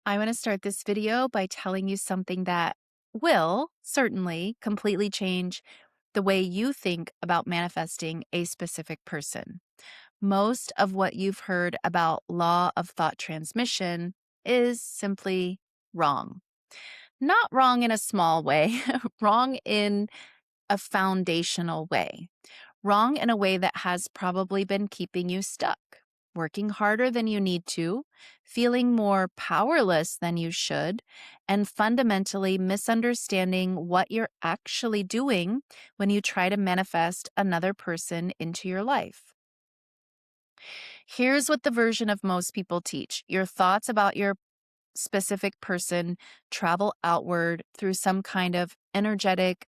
I want to start this video by telling you something that will certainly completely change the way you think about manifesting a specific person. Most of what you've heard about law of thought transmission is simply wrong. Not wrong in a small way, wrong in a foundational way. Wrong in a way that has probably been keeping you stuck, working harder than you need to, feeling more powerless than you should, and fundamentally misunderstanding what you're actually doing when you try to manifest another person into your life. Here's what the version of most people teach: your thoughts about your specific person travel outward through some kind of energetic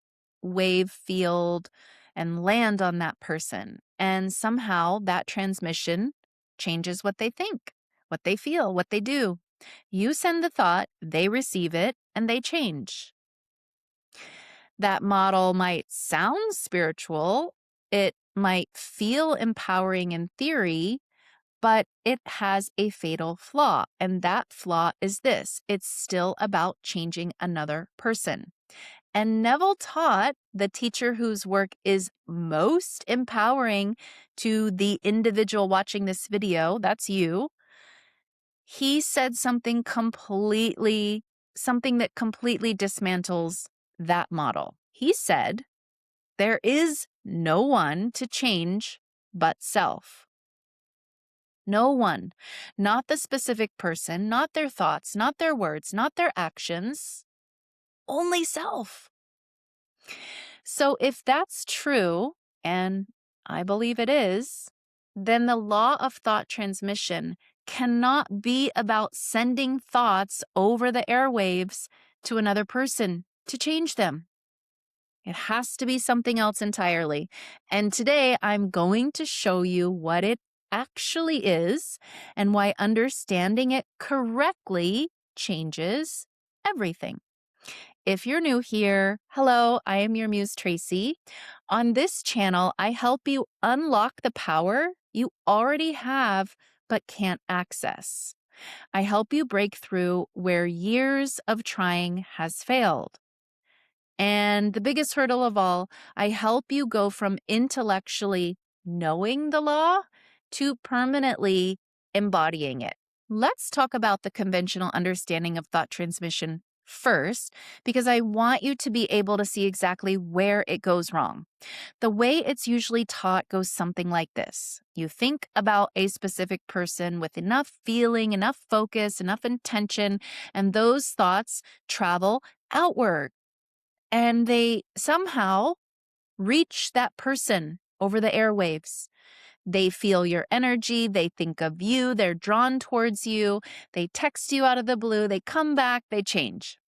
wave field and land on that person. And somehow that transmission changes what they think, what they feel, what they do. You send the thought, they receive it, and they change. That model might sound spiritual, it might feel empowering in theory, but it has a fatal flaw. And that flaw is this: it's still about changing another person. And Neville taught, the teacher whose work is most empowering to the individual watching this video, that's you, he said something that completely dismantles that model. He said, there is no one to change but self. No one, not the specific person, not their thoughts, not their words, not their actions, only self. So if that's true, and I believe it is, then the law of thought transmission cannot be about sending thoughts over the airwaves to another person to change them. It has to be something else entirely. And today I'm going to show you what it actually is and why understanding it correctly changes everything. If you're new here, hello, I am your Muse, Traci. On this channel, I help you unlock the power you already have but can't access. I help you break through where years of trying has failed. And the biggest hurdle of all, I help you go from intellectually knowing the law to permanently embodying it. Let's talk about the conventional understanding of thought transmission first, because I want you to be able to see exactly where it goes wrong. The way it's usually taught goes something like this. You think about a specific person with enough feeling, enough focus, enough intention, and those thoughts travel outward. And they somehow reach that person over the airwaves. They feel your energy, they think of you, they're drawn towards you, they text you out of the blue, they come back, they change.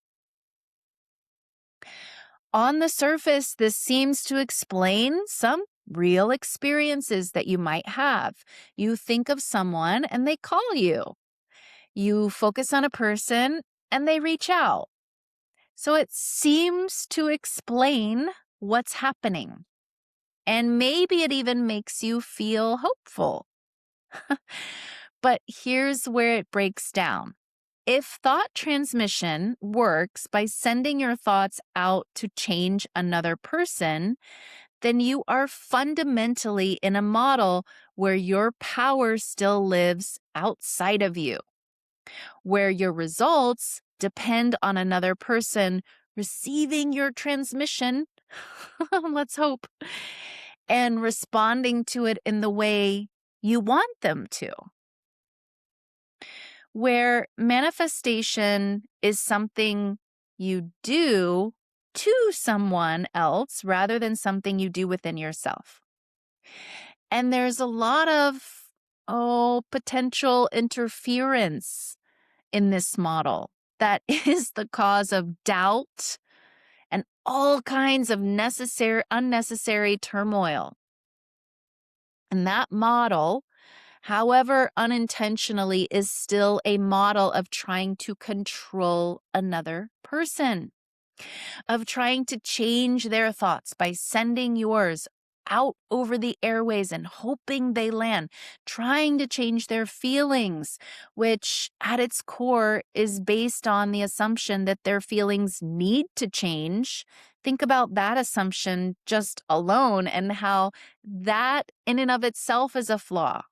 On the surface, this seems to explain some real experiences that you might have. You think of someone and they call you. You focus on a person and they reach out. So it seems to explain what's happening. And maybe it even makes you feel hopeful. But here's where it breaks down. If thought transmission works by sending your thoughts out to change another person, then you are fundamentally in a model where your power still lives outside of you, where your results depend on another person receiving your transmission, let's hope, and responding to it in the way you want them to. Where manifestation is something you do to someone else rather than something you do within yourself. And there's a lot of, potential interference in this model that is the cause of doubt and all kinds of unnecessary turmoil. And that model, however unintentionally, is still a model of trying to control another person, of trying to change their thoughts by sending yours out over the airways and hoping they land, trying to change their feelings, which at its core is based on the assumption that their feelings need to change. Think about that assumption just alone and how that in and of itself is a flaw.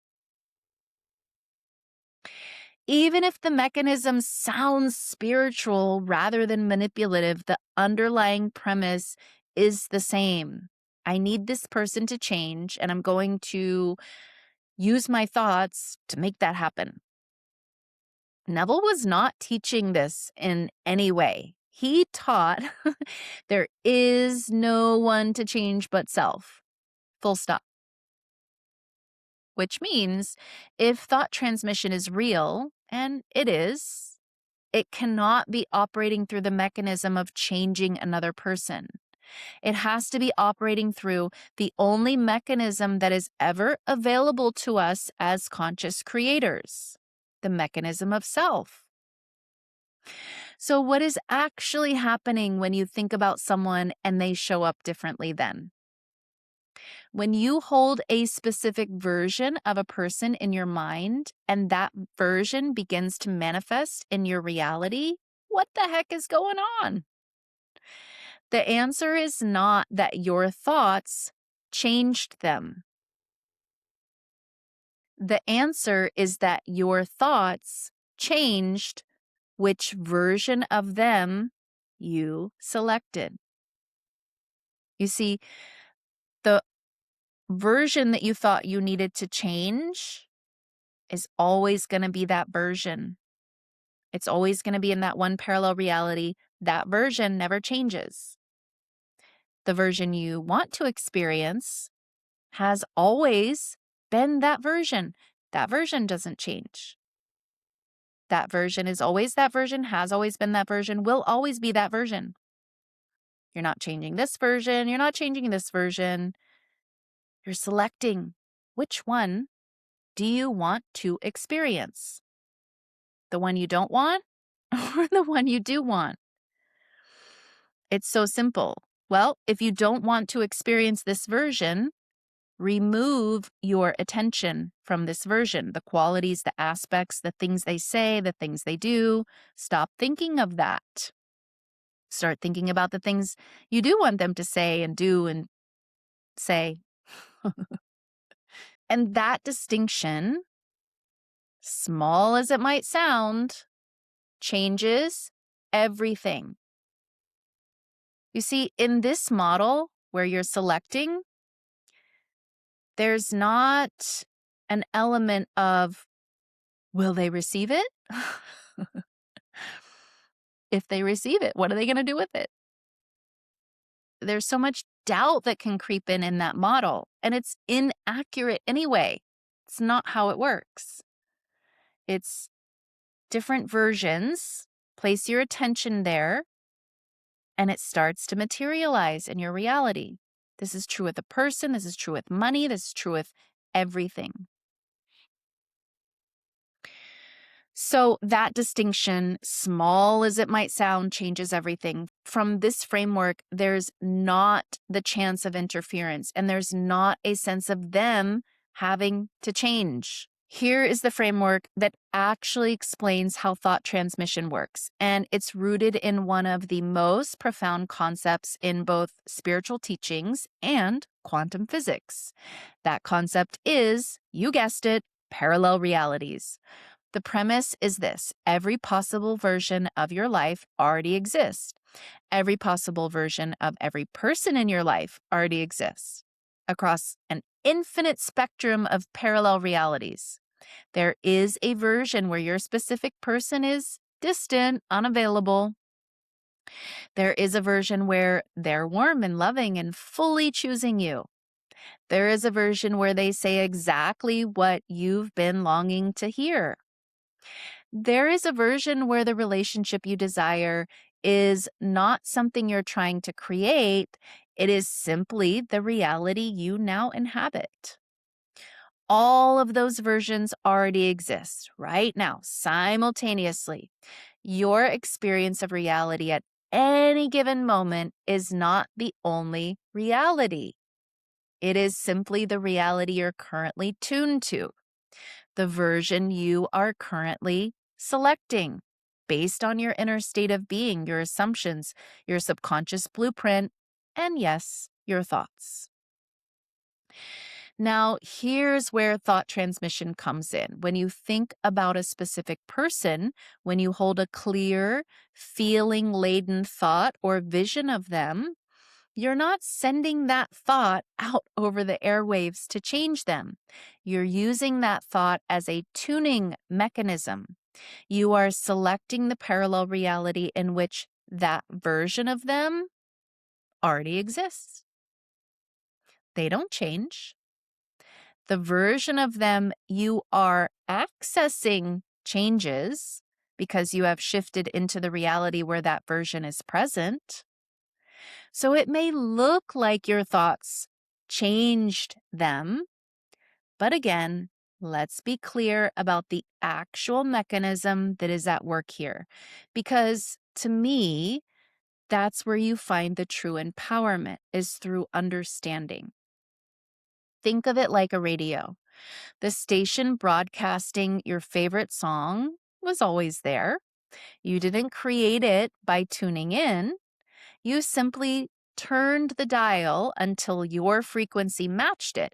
Even if the mechanism sounds spiritual rather than manipulative, the underlying premise is the same. I need this person to change, and I'm going to use my thoughts to make that happen. Neville was not teaching this in any way. He taught there is no one to change but self. Full stop. Which means if thought transmission is real, and it is, it cannot be operating through the mechanism of changing another person. It has to be operating through the only mechanism that is ever available to us as conscious creators, the mechanism of self. So, what is actually happening when you think about someone and they show up differently then? When you hold a specific version of a person in your mind and that version begins to manifest in your reality, what the heck is going on? The answer is not that your thoughts changed them. The answer is that your thoughts changed which version of them you selected. You see, the version that you thought you needed to change is always going to be that version. It's always going to be in that one parallel reality. That version never changes. The version you want to experience has always been that version. That version doesn't change. That version is always that version, has always been that version, will always be that version. You're not changing this version. You're not changing this version. You're selecting which one do you want to experience? The one you don't want or the one you do want? It's so simple. Well, if you don't want to experience this version, remove your attention from this version, the qualities, the aspects, the things they say, the things they do. Stop thinking of that. Start thinking about the things you do want them to say and do and say. And that distinction, small as it might sound, changes everything. You see, in this model where you're selecting, there's not an element of, will they receive it? If they receive it, what are they going to do with it? There's so much doubt that can creep in that model, and it's inaccurate anyway. It's not how it works. It's different versions. Place your attention there, and it starts to materialize in your reality. This is true with a person. This is true with money. This is true with everything. So that distinction, small as it might sound, changes everything. From this framework, there's not the chance of interference, and there's not a sense of them having to change. Here is the framework that actually explains how thought transmission works, and it's rooted in one of the most profound concepts in both spiritual teachings and quantum physics. That concept is, you guessed it, parallel realities. The premise is this: every possible version of your life already exists. Every possible version of every person in your life already exists across an infinite spectrum of parallel realities. There is a version where your specific person is distant, unavailable. There is a version where they're warm and loving and fully choosing you. There is a version where they say exactly what you've been longing to hear. There is a version where the relationship you desire is not something you're trying to create. It is simply the reality you now inhabit. All of those versions already exist right now, simultaneously. Your experience of reality at any given moment is not the only reality. It is simply the reality you're currently tuned to, the version you are currently selecting based on your inner state of being, your assumptions, your subconscious blueprint, and yes, your thoughts. Now, here's where thought transmission comes in. When you think about a specific person, when you hold a clear, feeling laden thought or vision of them, you're not sending that thought out over the airwaves to change them. You're using that thought as a tuning mechanism. You are selecting the parallel reality in which that version of them already exists. They don't change. The version of them you are accessing changes because you have shifted into the reality where that version is present. So it may look like your thoughts changed them, but again, let's be clear about the actual mechanism that is at work here. Because to me, that's where you find the true empowerment is through understanding. Think of it like a radio. The station broadcasting your favorite song was always there. You didn't create it by tuning in. You simply turned the dial until your frequency matched it,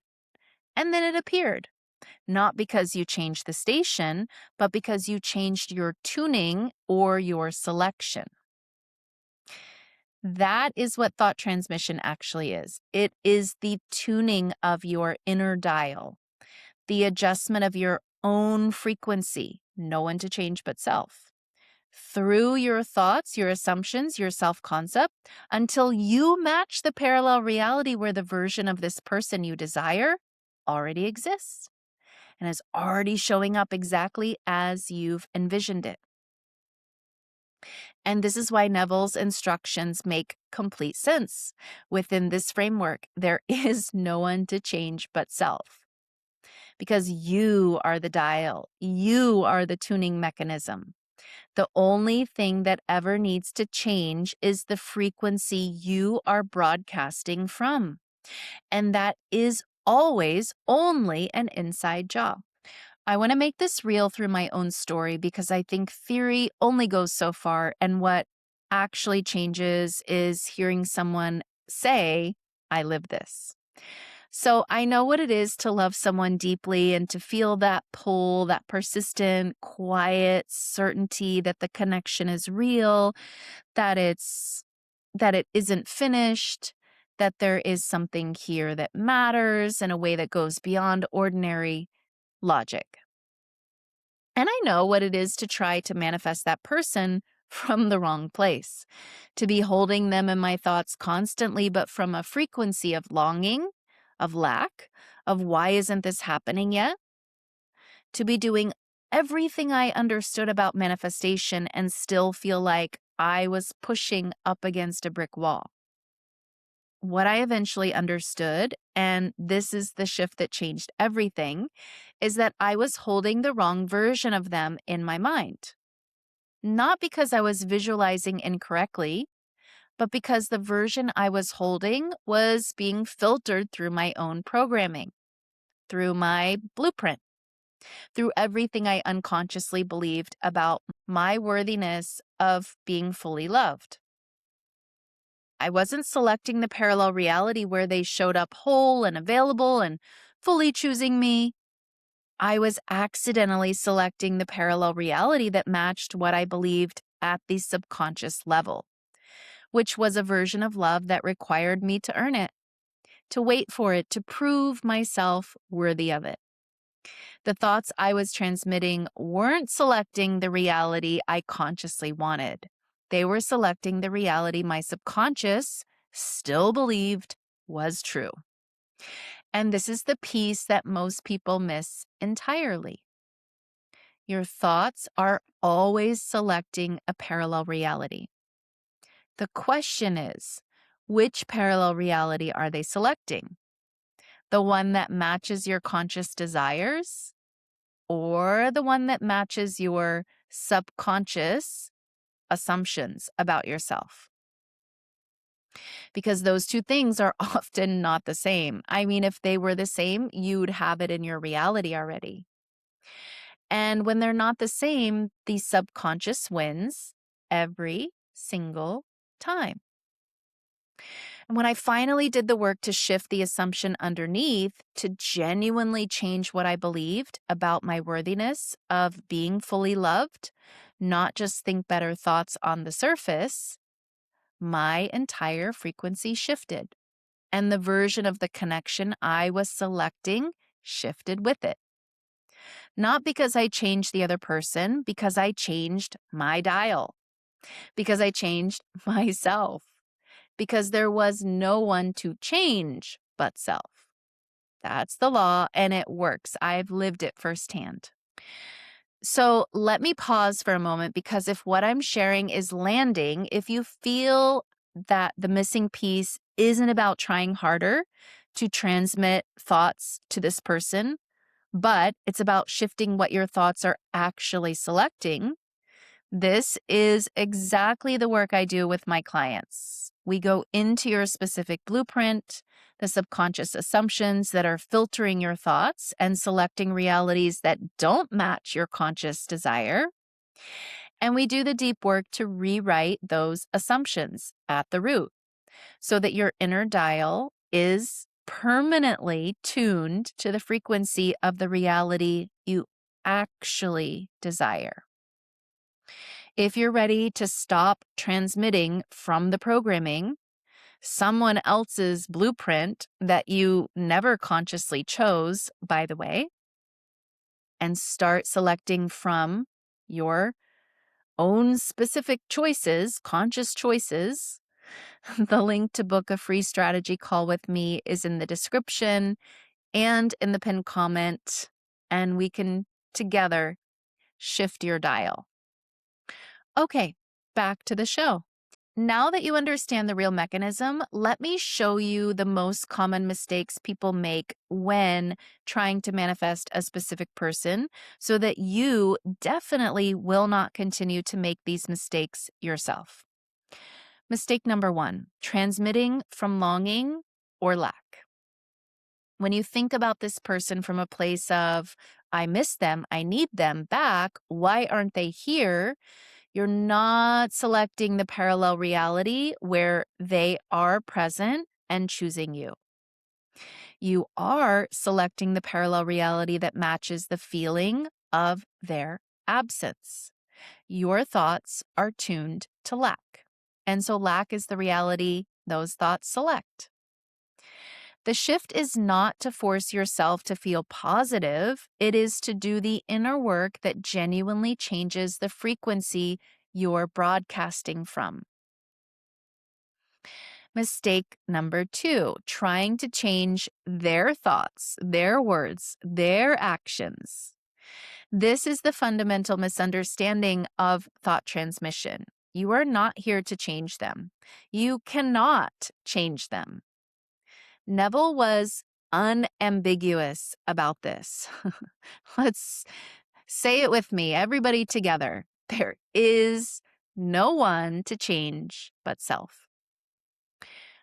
and then it appeared. Not because you changed the station, but because you changed your tuning or your selection. That is what thought transmission actually is. It is the tuning of your inner dial, the adjustment of your own frequency, no one to change but self, through your thoughts, your assumptions, your self-concept, until you match the parallel reality where the version of this person you desire already exists and is already showing up exactly as you've envisioned it. And this is why Neville's instructions make complete sense. Within this framework, there is no one to change but self. Because you are the dial, you are the tuning mechanism. The only thing that ever needs to change is the frequency you are broadcasting from. And that is always only an inside job. I want to make this real through my own story because I think theory only goes so far, and what actually changes is hearing someone say, I live this. So I know what it is to love someone deeply and to feel that pull, that persistent, quiet certainty that the connection is real, that it isn't finished, that there is something here that matters in a way that goes beyond ordinary logic. And I know what it is to try to manifest that person from the wrong place, to be holding them in my thoughts constantly, but from a frequency of longing, of lack, of why isn't this happening yet? To be doing everything I understood about manifestation and still feel like I was pushing up against a brick wall. What I eventually understood, and this is the shift that changed everything, is that I was holding the wrong version of them in my mind. Not because I was visualizing incorrectly, but because the version I was holding was being filtered through my own programming, through my blueprint, through everything I unconsciously believed about my worthiness of being fully loved. I wasn't selecting the parallel reality where they showed up whole and available and fully choosing me. I was accidentally selecting the parallel reality that matched what I believed at the subconscious level, which was a version of love that required me to earn it, to wait for it, to prove myself worthy of it. The thoughts I was transmitting weren't selecting the reality I consciously wanted. They were selecting the reality my subconscious still believed was true. And this is the piece that most people miss entirely. Your thoughts are always selecting a parallel reality. The question is, which parallel reality are they selecting? The one that matches your conscious desires, or the one that matches your subconscious assumptions about yourself? because those two things are often not the same. I mean, if they were the same, you'd have it in your reality already. And when they're not the same, the subconscious wins every single time. And when I finally did the work to shift the assumption underneath to genuinely change what I believed about my worthiness of being fully loved, not just think better thoughts on the surface, my entire frequency shifted. And the version of the connection I was selecting shifted with it. Not because I changed the other person, because I changed my dial, because I changed myself, because there was no one to change but self. That's the law, and it works. I've lived it firsthand. So let me pause for a moment, because if what I'm sharing is landing, if you feel that the missing piece isn't about trying harder to transmit thoughts to this person, but it's about shifting what your thoughts are actually selecting, this is exactly the work I do with my clients. We go into your specific blueprint, the subconscious assumptions that are filtering your thoughts and selecting realities that don't match your conscious desire. And we do the deep work to rewrite those assumptions at the root so that your inner dial is permanently tuned to the frequency of the reality you actually desire. If you're ready to stop transmitting from the programming someone else's blueprint that you never consciously chose, by the way, and start selecting from your own specific choices, conscious choices, the link to book a free strategy call with me is in the description and in the pinned comment, and we can together shift your dial. Okay, back to the show. Now that you understand the real mechanism, let me show you the most common mistakes people make when trying to manifest a specific person so that you definitely will not continue to make these mistakes yourself. Mistake number 1, transmitting from longing or lack. When you think about this person from a place of, I miss them, I need them back, why aren't they here? You're not selecting the parallel reality where they are present and choosing you. You are selecting the parallel reality that matches the feeling of their absence. Your thoughts are tuned to lack. And so lack is the reality those thoughts select. The shift is not to force yourself to feel positive. It is to do the inner work that genuinely changes the frequency you're broadcasting from. Mistake number 2, trying to change their thoughts, their words, their actions. This is the fundamental misunderstanding of thought transmission. You are not here to change them. You cannot change them. Neville was unambiguous about this. Let's say it with me, everybody together. There is no one to change but self.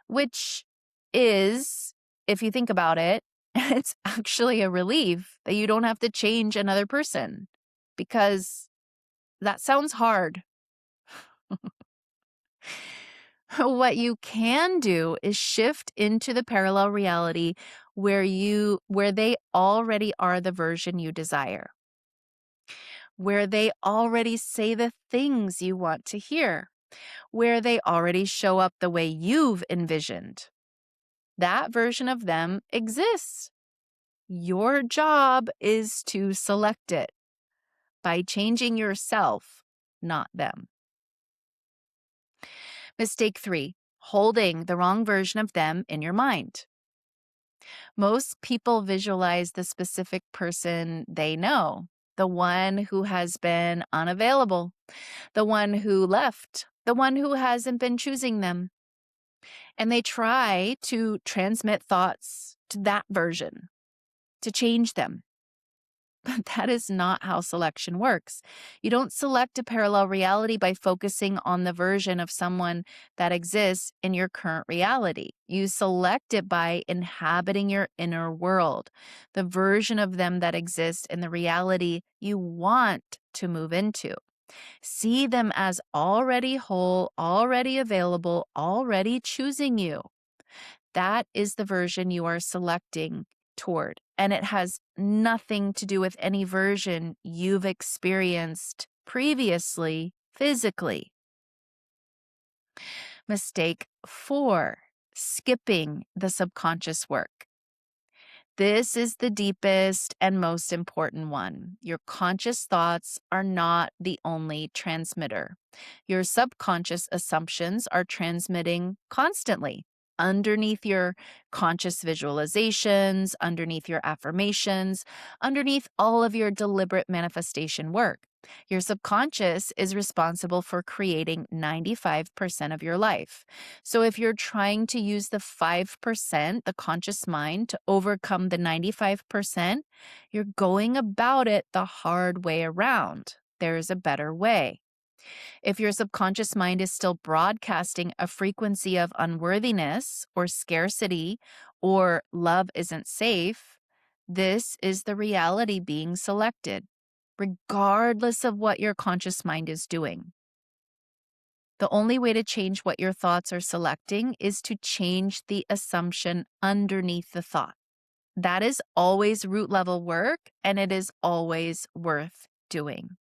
Which is, if you think about it, it's actually a relief that you don't have to change another person, because that sounds hard. What you can do is shift into the parallel reality where they already are the version you desire, where they already say the things you want to hear, where they already show up the way you've envisioned. That version of them exists. Your job is to select it by changing yourself, not them. Mistake 3, holding the wrong version of them in your mind. Most people visualize the specific person they know, the one who has been unavailable, the one who left, the one who hasn't been choosing them. And they try to transmit thoughts to that version, to change them. But that is not how selection works. You don't select a parallel reality by focusing on the version of someone that exists in your current reality. You select it by inhabiting your inner world, the version of them that exists in the reality you want to move into. See them as already whole, already available, already choosing you. That is the version you are selecting toward. And it has nothing to do with any version you've experienced previously physically. Mistake 4, skipping the subconscious work. This is the deepest and most important one. Your conscious thoughts are not the only transmitter. Your subconscious assumptions are transmitting constantly underneath your conscious visualizations, underneath your affirmations, underneath all of your deliberate manifestation work. Your subconscious is responsible for creating 95% of your life. So if you're trying to use the 5%, the conscious mind, to overcome the 95%, you're going about it the hard way around. There's a better way. If your subconscious mind is still broadcasting a frequency of unworthiness or scarcity or love isn't safe, this is the reality being selected, regardless of what your conscious mind is doing. The only way to change what your thoughts are selecting is to change the assumption underneath the thought. That is always root level work, and it is always worth doing.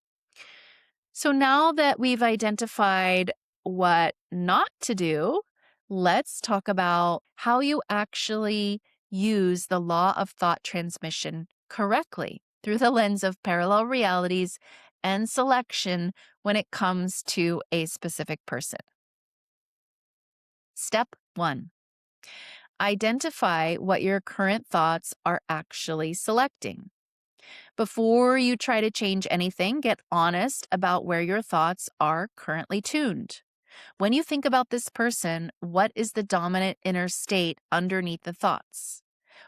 So now that we've identified what not to do, let's talk about how you actually use the law of thought transmission correctly through the lens of parallel realities and selection when it comes to a specific person. Step 1. Identify what your current thoughts are actually selecting. Before you try to change anything, get honest about where your thoughts are currently tuned. When you think about this person, what is the dominant inner state underneath the thoughts?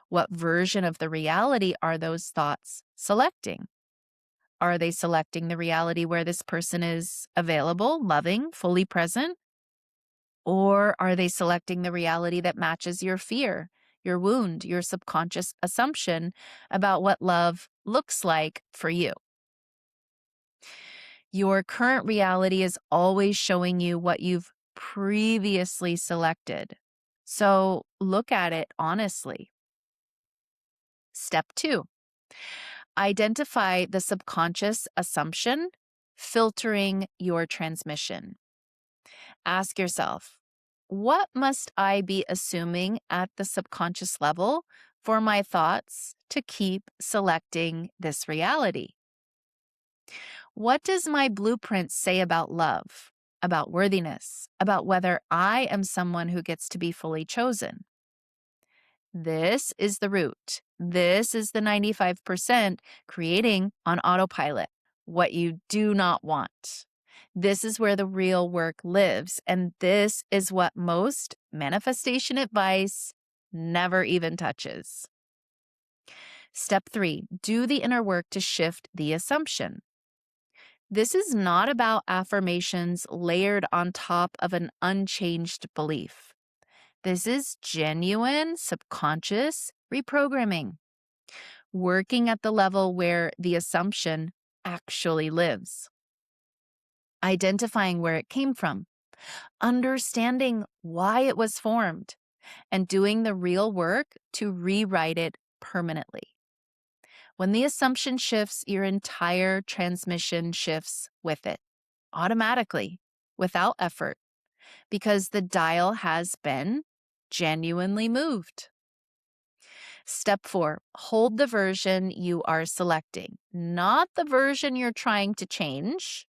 What version of the reality are those thoughts selecting? Are they selecting the reality where this person is available, loving, fully present? Or are they selecting the reality that matches your fear, your wound, your subconscious assumption about what love looks like for you? Your current reality is always showing you what you've previously selected. So look at it honestly. Step 2, identify the subconscious assumption filtering your transmission. Ask yourself, what must I be assuming at the subconscious level for my thoughts to keep selecting this reality? What does my blueprint say about love, about worthiness, about whether I am someone who gets to be fully chosen? This is the root. This is the 95% creating on autopilot what you do not want. This is where the real work lives. And this is what most manifestation advice never even touches. Step 3, do the inner work to shift the assumption. This is not about affirmations layered on top of an unchanged belief. This is genuine subconscious reprogramming, working at the level where the assumption actually lives. Identifying where it came from, understanding why it was formed, and doing the real work to rewrite it permanently. When the assumption shifts, your entire transmission shifts with it, automatically, without effort, because the dial has been genuinely moved. Step 4, hold the version you are selecting, not the version you're trying to change,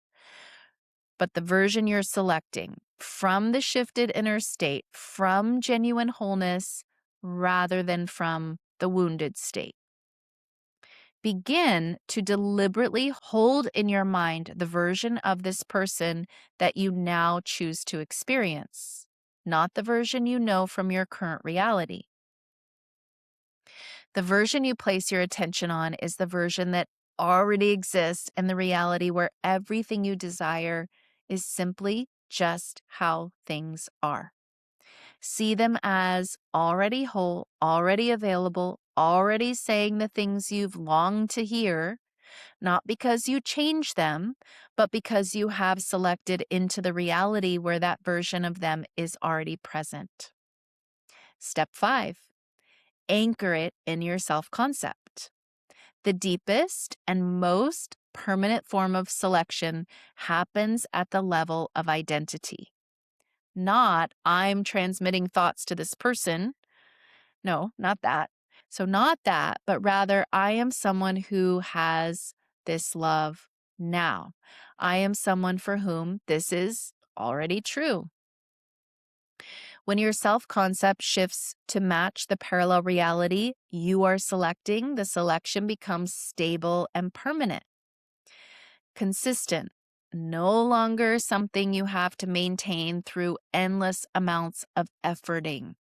but the version you're selecting from the shifted inner state, from genuine wholeness, rather than from the wounded state. Begin to deliberately hold in your mind the version of this person that you now choose to experience, not the version you know from your current reality. The version you place your attention on is the version that already exist in the reality where everything you desire is simply just how things are. See them as already whole, already available, already saying the things you've longed to hear, not because you change them, but because you have selected into the reality where that version of them is already present. Step 5, anchor it in your self-concept. The deepest and most permanent form of selection happens at the level of identity. Not, I'm transmitting thoughts to this person. No, not that. So, not that, but rather, I am someone who has this love now. I am someone for whom this is already true. When your self concept shifts to match the parallel reality you are selecting, the selection becomes stable and permanent, consistent, no longer something you have to maintain through endless amounts of efforting,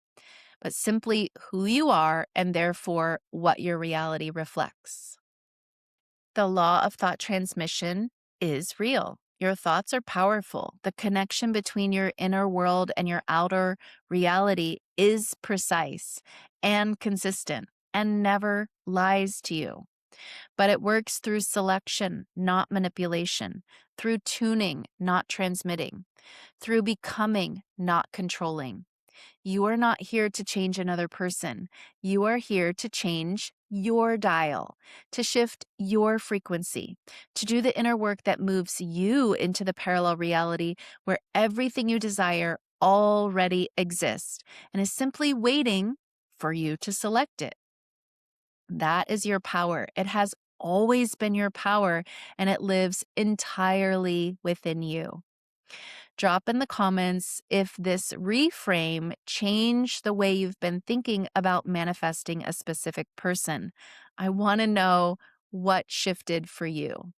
but simply who you are and therefore what your reality reflects. The law of thought transmission is real. Your thoughts are powerful. The connection between your inner world and your outer reality is precise and consistent and never lies to you. But it works through selection, not manipulation, through tuning, not transmitting, through becoming, not controlling. You are not here to change another person. You are here to change your dial, to shift your frequency, to do the inner work that moves you into the parallel reality where everything you desire already exists and is simply waiting for you to select it. That is your power. It has always been your power, and it lives entirely within you. Drop in the comments if this reframe changed the way you've been thinking about manifesting a specific person. I want to know what shifted for you.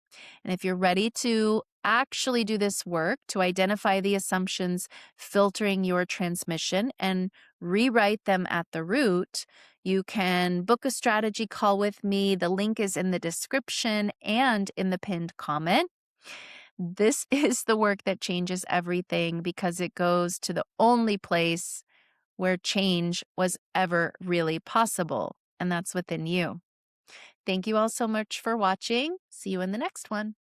And if you're ready to actually do this work to identify the assumptions filtering your transmission and rewrite them at the root, you can book a strategy call with me. The link is in the description and in the pinned comment. This is the work that changes everything because it goes to the only place where change was ever really possible, and that's within you. Thank you all so much for watching. See you in the next one.